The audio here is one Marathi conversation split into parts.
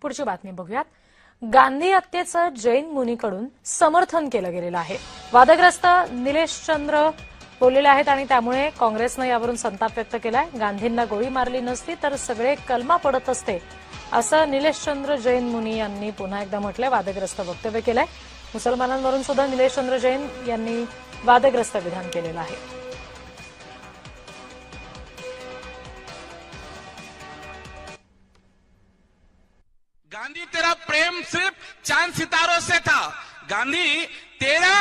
पुढची बातमी बघूयात. गांधी हत्येचं जैन मुनीकडून समर्थन केलं गेलेलं आहे. वादग्रस्त निलेश चंद्र बोललेले आहेत आणि त्यामुळे काँग्रेसनं यावरून संताप व्यक्त केलाय. गांधींना गोळी मारली नसती तर सगळे कलमा पडत असते, असं निलेश चंद्र जैन मुनी यांनी पुन्हा एकदा म्हटलंय. वादग्रस्त वक्तव्य केलंय. मुसलमानांवरून सुद्धा निलेश चंद्र जैन यांनी वादग्रस्त विधान केलेलं आहे. गांधी तेरा प्रेम सिर्फ चांद सितारों से था। गांधी तेरा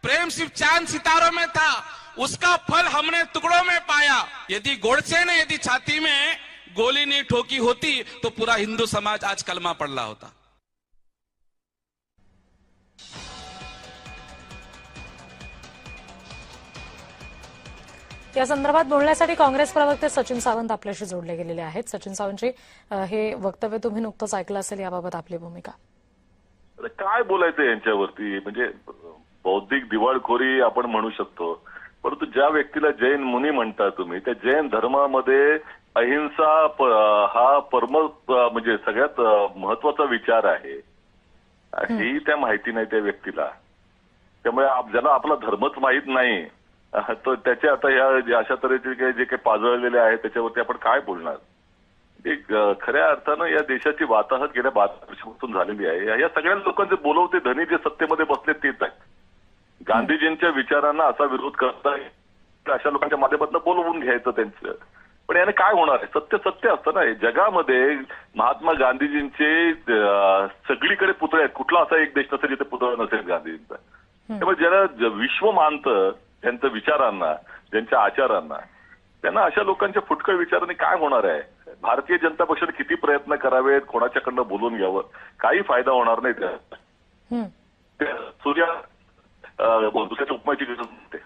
प्रेम सिर्फ चांद सितारों में था, उसका फल हमने टुकड़ों में पाया। यदि गोडसे ने यदि छाती में गोली नहीं ठोकी होती तो पूरा हिंदू समाज आज कलमा पड़ला होता। या संदर्भात बोलण्यासाठी काँग्रेस प्रवक्ते सचिन सावंत आपल्याशी जोडले गेलेले आहेत. सचिन सावंतजी, हे वक्तव्य तुम्ही नुकतंच ऐकलं असेल, याबाबत आपली भूमिका काय बोलायचं यांच्यावरती? म्हणजे बौद्धिक दिवाळखोरी आपण म्हणू शकतो, परंतु ज्या व्यक्तीला जैन मुनी म्हणता तुम्ही, त्या जैन धर्मामध्ये अहिंसा हा परम म्हणजे सगळ्यात महत्वाचा विचार आहे, ही त्या माहिती नाही त्या व्यक्तीला. त्यामुळे ज्याला आपला धर्मच माहीत नाही तर त्याचे आता ह्या अशा तऱ्हेचे जे काही पाजळलेले आहेत त्याच्यावरती आपण काय बोलणार? खऱ्या अर्थानं या देशाची वाताहत गेल्या 12 वर्षापासून झालेली आहे. या सगळ्या लोकांचे बोलवते धनी जे सत्तेमध्ये बसले तेच आहेत. गांधीजींच्या विचारांना असा विरोध करता अशा लोकांच्या माध्यमातून बोलवून घ्यायचं त्यांचं. पण याने काय होणार आहे? सत्य सत्य असतं ना. जगामध्ये महात्मा गांधीजींचे सगळीकडे पुतळे आहेत. कुठला असा एक देश नसेल जिथे पुतळा नसेल गांधीजींचा. त्यामुळे ज्याला विश्व मानतं त्यांच्या विचारांना, त्यांच्या आचारांना, त्यांना अशा लोकांच्या फुटकळ विचारांनी काय होणार आहे? भारतीय जनता पक्षाने किती प्रयत्न करावेत, कोणाच्याकडनं बोलून घ्यावं, काही फायदा होणार नाही. त्या सूर्या दुसऱ्याच्या उपमाची गरज नसते.